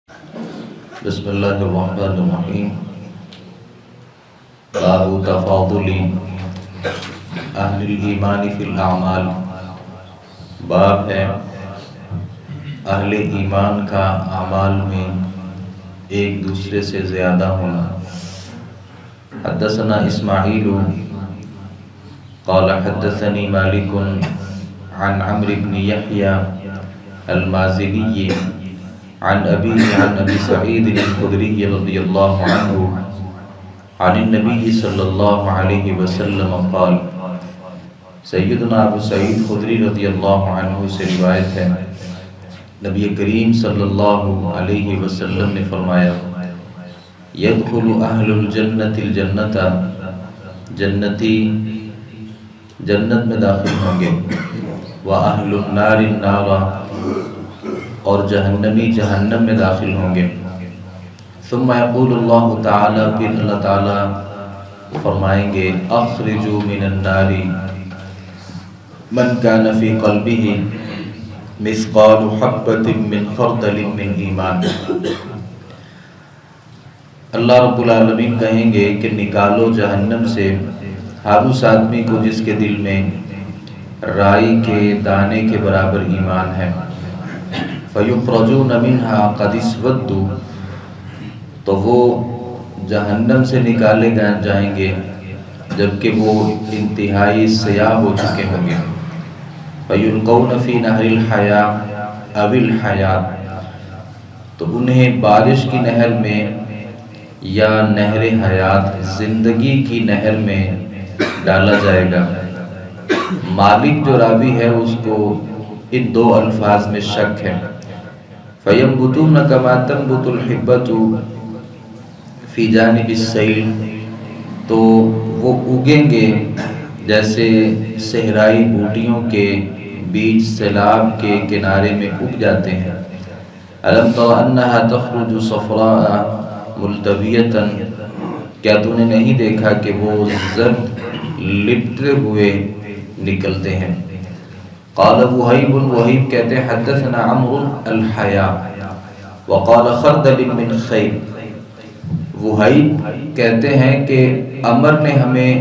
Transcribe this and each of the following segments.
بسم اللہ الرحمن الرحیم۔ باب تفاضل اہل الایمان فی الاعمال۔ باب ہے اہل ایمان کا اعمال میں ایک دوسرے سے زیادہ ہونا۔ حدثنا اسماعیل قال حدثني مالک عن عمرو بن یحیی المازنی عن ابی سعید الخدری رضی اللہ عنہ عن النبی صلی اللہ علیہ وسلم قال۔ سیدنا ابو سعید خدری رضی اللہ عنہ سے روایت ہے، نبی کریم صلی اللہ علیہ وسلم نے فرمایا، یدخل اہل الجنت الجنت، جنتی جنت میں داخل ہوں گے، واہل النار النار، اور جہنمی جہنم میں داخل ہوں گے۔ ثم یقول اللہ تعالی، پھر اللہ تعالی فرمائیں گے، اخرجوا من النار من کان فی قلبہ مثقال حبۃ من خردل من ایمان۔ اللہ رب العالمین کہیں گے کہ نکالو جہنم سے ہر اس آدمی کو جس کے دل میں رائی کے دانے کے برابر ایمان ہے۔ فَيُخْرَجُونَ مِنْهَا قَدْ اسْوَدُّوا، تو وہ جہنم سے نکالے جائیں گے جبکہ وہ انتہائی سیاہ ہو چکے ہوں گے۔ فَيُلْقَوْنَ فِي نَهْرِ الْحَيَاةِ أَوِ الْحَيَاةِ، تو انہیں بارش کی نہر میں یا نہر حیات زندگی کی نہر میں ڈالا جائے گا۔ مالک جو راوی ہے اس کو ان دو الفاظ میں شک ہے۔ فَيَنْبُتُونَ كَمَا تَنْبُتُ الْحِبَّةُ فِي جَانِبِ السَّيْلِ، تو وہ اگیں گے جیسے صحرائی بوٹیوں کے بیج سیلاب کے کنارے میں اگ جاتے ہیں۔ أَلَمْ تَرَ أَنَّهَا تَخْرُجُ صَفْرَاءَ مُلْتَوِيَةً، کیا تو نے نہیں دیکھا کہ وہ زرد لپٹے ہوئے نکلتے ہیں۔ قال وہیب، وہیب کہتے ہیں حدثنا عمرو الحیا وقال خردل من خیر۔ وہیب کہتے ہیں کہ عمر نے ہمیں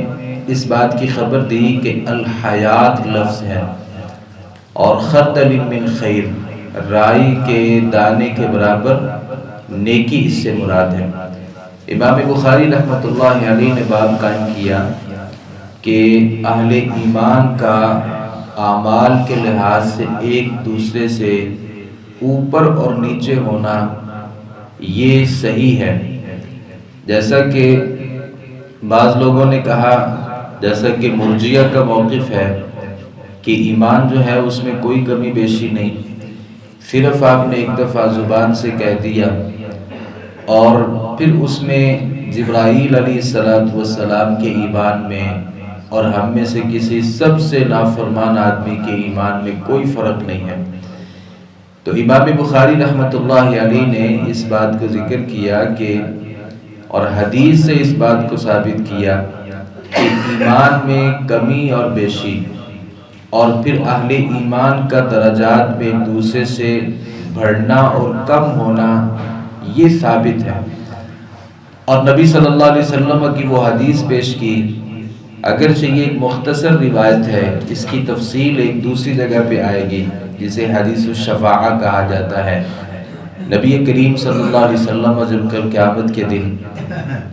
اس بات کی خبر دی کہ الحیات لفظ ہے اور خردل من خیر رائی کے دانے کے برابر نیکی اس سے مراد ہے۔ امام بخاری رحمۃ اللہ علیہ نے باب قائم کیا کہ اہل ایمان کا اعمال کے لحاظ سے ایک دوسرے سے اوپر اور نیچے ہونا یہ صحیح ہے۔ جیسا کہ بعض لوگوں نے کہا، جیسا کہ مرجیہ کا موقف ہے کہ ایمان جو ہے اس میں کوئی کمی بیشی نہیں، صرف آپ نے ایک دفعہ زبان سے کہہ دیا اور پھر اس میں جبرائیل علیہ السلام کے ایمان میں اور ہم میں سے کسی سب سے نافرمان آدمی کے ایمان میں کوئی فرق نہیں ہے۔ تو امام بخاری رحمۃ اللہ علیہ نے اس بات کو ذکر کیا کہ اور حدیث سے اس بات کو ثابت کیا کہ ایمان میں کمی اور بیشی اور پھر اہل ایمان کا درجات میں ایک دوسرے سے بڑھنا اور کم ہونا یہ ثابت ہے۔ اور نبی صلی اللہ علیہ وسلم کی وہ حدیث پیش کی، اگرچہ یہ ایک مختصر روایت ہے، اس کی تفصیل ایک دوسری جگہ پہ آئے گی جسے حدیث الشفاعہ کہا جاتا ہے۔ نبی کریم صلی اللہ علیہ وسلم جب کل قیامت کے دن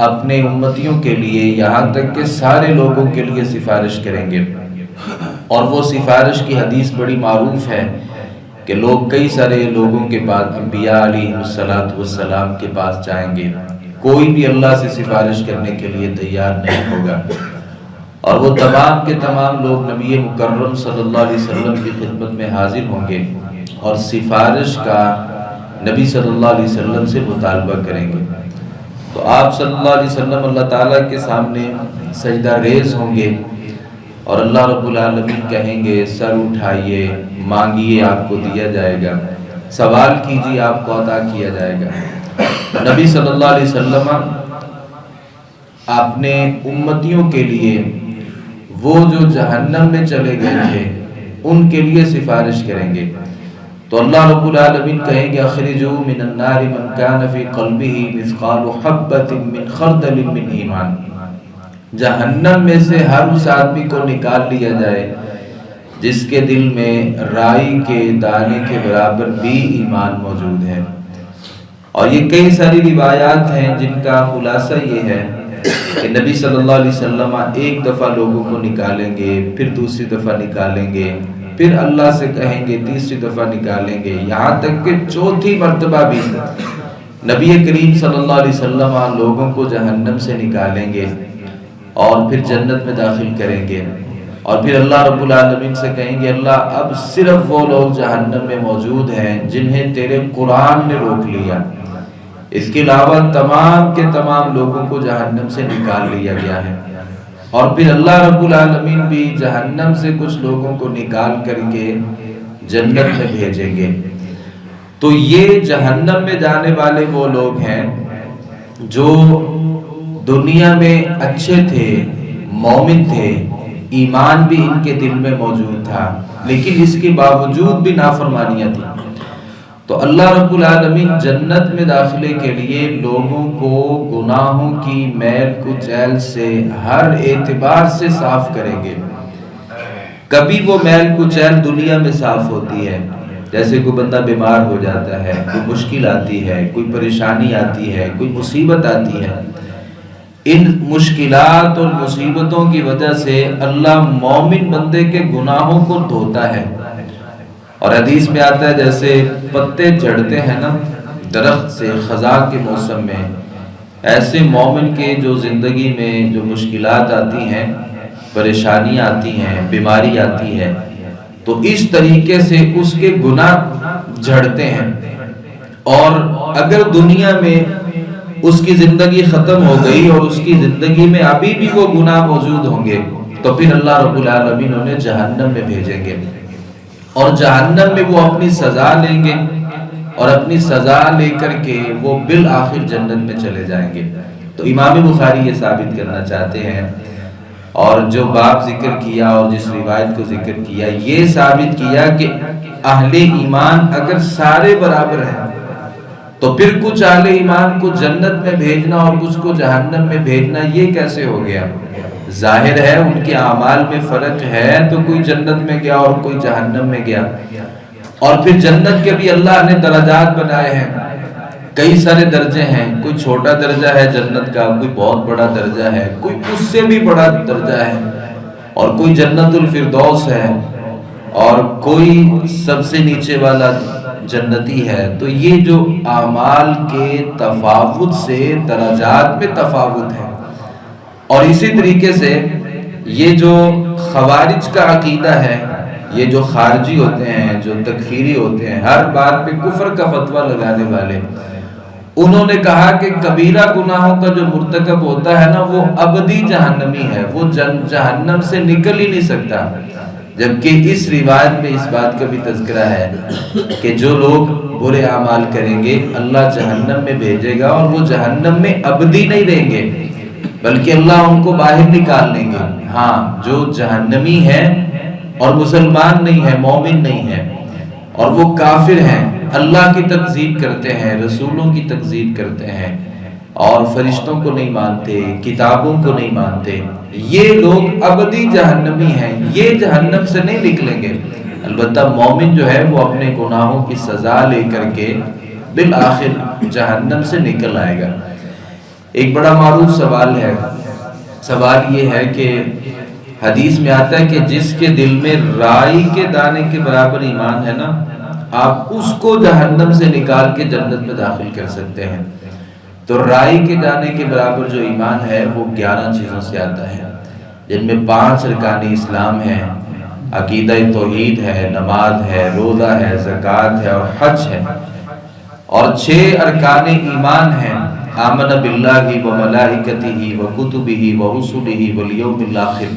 اپنے امتیوں کے لیے یہاں تک کہ سارے لوگوں کے لیے سفارش کریں گے، اور وہ سفارش کی حدیث بڑی معروف ہے کہ لوگ کئی سارے لوگوں کے پاس انبیاء علیہ السلام کے پاس جائیں گے، کوئی بھی اللہ سے سفارش کرنے کے لیے تیار نہیں ہوگا، اور وہ تمام کے تمام لوگ نبی مکرم صلی اللہ علیہ وسلم کی خدمت میں حاضر ہوں گے اور سفارش کا نبی صلی اللہ علیہ وسلم سے مطالبہ کریں گے۔ تو آپ صلی اللہ علیہ وسلم اللہ تعالیٰ کے سامنے سجدہ ریز ہوں گے اور اللہ رب العالمین کہیں گے، سر اٹھائیے، مانگیے آپ کو دیا جائے گا، سوال کیجیے آپ کو عطا کیا جائے گا۔ نبی صلی اللہ علیہ وسلم اپنے امتیوں کے لیے وہ جو جہنم میں چلے گئے تھے ان کے لیے سفارش کریں گے۔ تو اللہ رب العالمین کہیں گے اخرجوا من النار من کان فی قلبہ مثقال حبۃ من خردل من ایمان، جہنم میں سے ہر اس آدمی کو نکال لیا جائے جس کے دل میں رائی کے دانے کے برابر بھی ایمان موجود ہے۔ اور یہ کئی ساری روایات ہیں جن کا خلاصہ یہ ہے کہ نبی صلی اللہ علیہ وسلم ایک دفعہ لوگوں کو نکالیں گے، پھر دوسری دفعہ نکالیں گے، پھر اللہ سے کہیں گے تیسری دفعہ نکالیں گے، یہاں تک کہ چوتھی مرتبہ بھی نبی کریم صلی اللہ علیہ وسلم لوگوں کو جہنم سے نکالیں گے اور پھر جنت میں داخل کریں گے، اور پھر اللہ رب العالمین سے کہیں گے اللہ اب صرف وہ لوگ جہنم میں موجود ہیں جنہیں تیرے قرآن نے روک لیا، اس کے علاوہ تمام کے تمام لوگوں کو جہنم سے نکال لیا گیا ہے۔ اور پھر اللہ رب العالمین بھی جہنم سے کچھ لوگوں کو نکال کر کے جنت میں بھیجیں گے۔ تو یہ جہنم میں جانے والے وہ لوگ ہیں جو دنیا میں اچھے تھے، مومن تھے، ایمان بھی ان کے دل میں موجود تھا، لیکن اس کے باوجود بھی نافرمانیاں تھیں۔ تو اللہ رب العالمین جنت میں داخلے کے لیے لوگوں کو گناہوں کی میل کچیل سے ہر اعتبار سے صاف کریں گے۔ کبھی وہ میل کچیل دنیا میں صاف ہوتی ہے، جیسے کوئی بندہ بیمار ہو جاتا ہے، کوئی مشکل آتی ہے، کوئی پریشانی آتی ہے، کوئی مصیبت آتی ہے، ان مشکلات اور مصیبتوں کی وجہ سے اللہ مومن بندے کے گناہوں کو دھوتا ہے۔ اور حدیث میں آتا ہے جیسے پتے جھڑتے ہیں نا درخت سے خزاں کے موسم میں، ایسے مومن کے جو زندگی میں جو مشکلات آتی ہیں، پریشانی آتی ہیں، بیماری آتی ہے، تو اس طریقے سے اس کے گناہ جھڑتے ہیں۔ اور اگر دنیا میں اس کی زندگی ختم ہو گئی اور اس کی زندگی میں ابھی بھی وہ گناہ موجود ہوں گے تو پھر اللہ رب العالمین انہیں جہنم میں بھیجیں گے، اور جہنم میں وہ اپنی سزا لیں گے، اور اپنی سزا لے کر کے وہ بالآخر جنت میں چلے جائیں گے۔ تو امام بخاری یہ ثابت کرنا چاہتے ہیں، اور جو باب ذکر کیا اور جس روایت کو ذکر کیا، یہ ثابت کیا کہ اہل ایمان اگر سارے برابر ہیں تو پھر کچھ اہل ایمان کو جنت میں بھیجنا اور کچھ کو جہنم میں بھیجنا یہ کیسے ہو گیا؟ ظاہر ہے ان کے اعمال میں فرق ہے، تو کوئی جنت میں گیا اور کوئی جہنم میں گیا۔ اور پھر جنت کے بھی اللہ نے درجات بنائے ہیں، کئی سارے درجے ہیں، کوئی چھوٹا درجہ ہے جنت کا، کوئی بہت بڑا درجہ ہے، کوئی اس سے بھی بڑا درجہ ہے، اور کوئی جنت الفردوس ہے، اور کوئی سب سے نیچے والا جنتی ہے۔ تو یہ جو اعمال کے تفاوت سے درجات میں تفاوت ہے۔ اور اسی طریقے سے یہ جو خوارج کا عقیدہ ہے، یہ جو خارجی ہوتے ہیں، جو تکفیری ہوتے ہیں، ہر بات پہ کفر کا فتویٰ لگانے والے، انہوں نے کہا کہ کبیرہ گناہوں کا جو مرتکب ہوتا ہے نا وہ ابدی جہنمی ہے، وہ جہنم سے نکل ہی نہیں سکتا۔ جبکہ اس روایت میں اس بات کا بھی تذکرہ ہے کہ جو لوگ برے اعمال کریں گے اللہ جہنم میں بھیجے گا، اور وہ جہنم میں ابدی نہیں رہیں گے بلکہ اللہ ان کو باہر نکال لیں گے۔ ہاں جو جہنمی ہیں اور مسلمان نہیں ہے، مومن نہیں ہے، اور وہ کافر ہیں، اللہ کی تکذیب کرتے ہیں، رسولوں کی تکذیب کرتے ہیں، اور فرشتوں کو نہیں مانتے، کتابوں کو نہیں مانتے، یہ لوگ ابدی جہنمی ہیں، یہ جہنم سے نہیں نکلیں گے۔ البتہ مومن جو ہے وہ اپنے گناہوں کی سزا لے کر کے بالآخر جہنم سے نکل آئے گا۔ ایک بڑا معروف سوال ہے، سوال یہ ہے کہ حدیث میں آتا ہے کہ جس کے دل میں رائی کے دانے کے برابر ایمان ہے نا، آپ اس کو جہنم سے نکال کے جنت میں داخل کر سکتے ہیں۔ تو رائی کے دانے کے برابر جو ایمان ہے وہ 11 چیزوں سے آتا ہے، جن میں 5 ارکان اسلام ہیں، عقیدہ توحید ہے، نماز ہے، روزہ ہے، زکوٰۃ ہے اور حج ہے، اور 6 ارکان ایمان ہیں، آمن باللہ و ملائکتہ و کتبہ و رسلہ والیوم الآخر،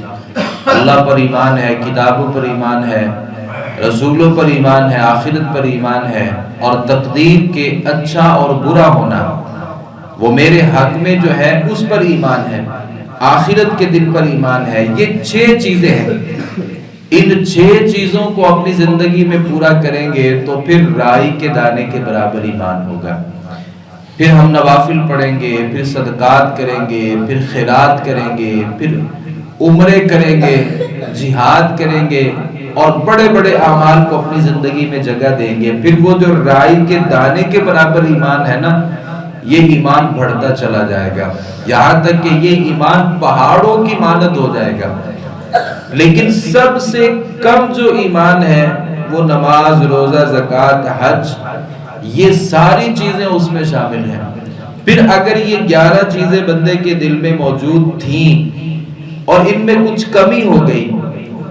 اللہ پر ایمان ہے، کتابوں پر ایمان ہے، رسولوں پر ایمان ہے، آخرت پر ایمان ہے، اور تقدیر کے اچھا اور برا ہونا وہ میرے حق میں جو ہے اس پر ایمان ہے، آخرت کے دن پر ایمان ہے۔ یہ 6 چیزیں ہیں۔ ان 6 چیزوں کو اپنی زندگی میں پورا کریں گے تو پھر رائی کے دانے کے برابر ایمان ہوگا. پھر ہم نوافل پڑھیں گے، پھر صدقات کریں گے، پھر خیرات کریں گے، پھر عمرے کریں گے، جہاد کریں گے اور بڑے بڑے اعمال کو اپنی زندگی میں جگہ دیں گے. پھر وہ جو رائی کے دانے کے برابر ایمان ہے نا، یہ ایمان بڑھتا چلا جائے گا یہاں تک کہ یہ ایمان پہاڑوں کی مانند ہو جائے گا. لیکن سب سے کم جو ایمان ہے وہ نماز، روزہ، زکوٰۃ، حج، یہ ساری چیزیں اس میں شامل ہیں. پھر اگر یہ 11 چیزیں بندے کے دل میں موجود تھیں اور ان میں کچھ کمی ہو گئی،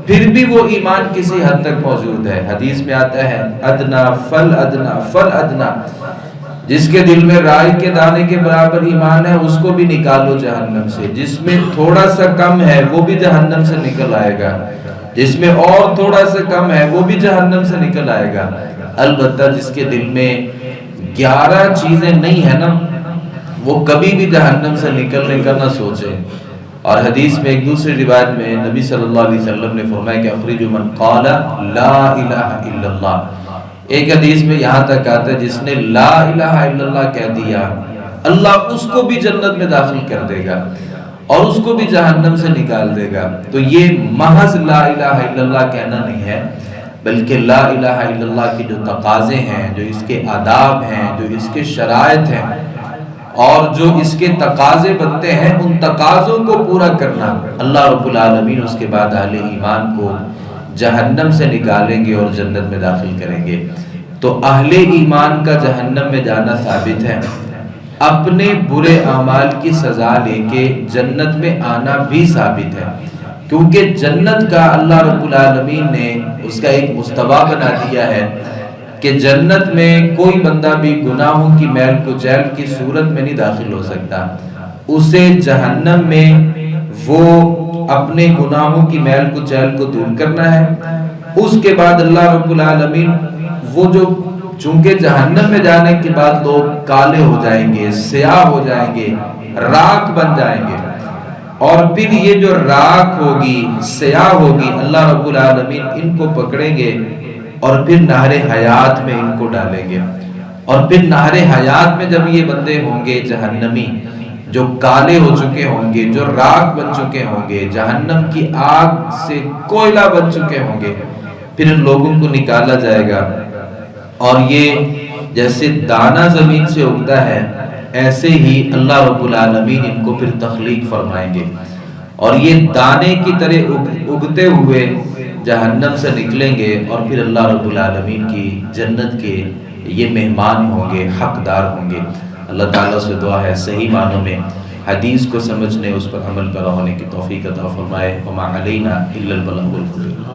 پھر بھی وہ ایمان کسی حد تک موجود ہے. حدیث میں آتا ہے ادنا فل ادنا فل ادنا، جس کے دل میں رائی کے دانے کے برابر ایمان ہے اس کو بھی نکالو جہنم سے. جس میں تھوڑا سا کم ہے وہ بھی جہنم سے نکل آئے گا، جس میں اور تھوڑا سا کم ہے وہ بھی جہنم سے نکل آئے گا. البتہ جس کے دل میں 11 چیزیں نہیں ہیں نا، وہ کبھی بھی جہنم سے نکلنے کا نہ سوچے. اور حدیث میں ایک دوسری روایت میں نبی صلی اللہ علیہ وسلم نے فرمایا کہ اخرج من قال لا الہ الا اللہ. ایک حدیث میں یہاں تک آتا ہے جس نے لا الہ الا اللہ کہہ دیا، اللہ اس کو بھی جنت میں داخل کر دے گا اور اس کو بھی جہنم سے نکال دے گا. تو یہ محض لا الہ الا اللہ کہنا نہیں ہے، بلکہ لا الہ الا اللہ کے جو تقاضے ہیں، جو اس کے آداب ہیں، جو اس کے شرائط ہیں اور جو اس کے تقاضے بنتے ہیں، ان تقاضوں کو پورا کرنا. اللہ رب العالمین اس کے بعد اہل ایمان کو جہنم سے نکالیں گے اور جنت میں داخل کریں گے. تو اہل ایمان کا جہنم میں جانا ثابت ہے، اپنے برے اعمال کی سزا لے کے جنت میں آنا بھی ثابت ہے. کیونکہ جنت کا اللہ رب العالمین نے اس کا ایک مستوی بنا دیا ہے کہ جنت میں کوئی بندہ بھی گناہوں کی میل کچیل کی صورت میں نہیں داخل ہو سکتا. اسے جہنم میں وہ اپنے گناہوں کی میل کچیل کو دور کرنا ہے. اس کے بعد اللہ رب العالمین وہ جو چونکہ جہنم میں جانے کے بعد لوگ کالے ہو جائیں گے، سیاہ ہو جائیں گے، راکھ بن جائیں گے، اور پھر یہ جو راکھ ہوگی، سیاہ ہوگی، اللہ رب العالمین ان کو پکڑیں گے اور پھر نہر حیات میں ان کو ڈالیں گے. اور پھر نہر حیات میں جب یہ بندے ہوں گے جہنمی، جو کالے ہو چکے ہوں گے، جو راکھ بن چکے ہوں گے، جہنم کی آگ سے کوئلہ بن چکے ہوں گے، پھر ان لوگوں کو نکالا جائے گا. اور یہ جیسے دانہ زمین سے اگتا ہے، ایسے ہی اللہ رب العالمین ان کو پھر تخلیق فرمائیں گے اور یہ دانے کی طرح اگتے ہوئے جہنم سے نکلیں گے اور پھر اللہ رب العالمین کی جنت کے یہ مہمان ہوں گے، حقدار ہوں گے. اللہ تعالیٰ سے دعا ہے صحیح معنوں میں حدیث کو سمجھنے، اس پر عمل پیرا ہونے کی توفیق عطا فرمائے. وما علینا الا البلاغ المبین.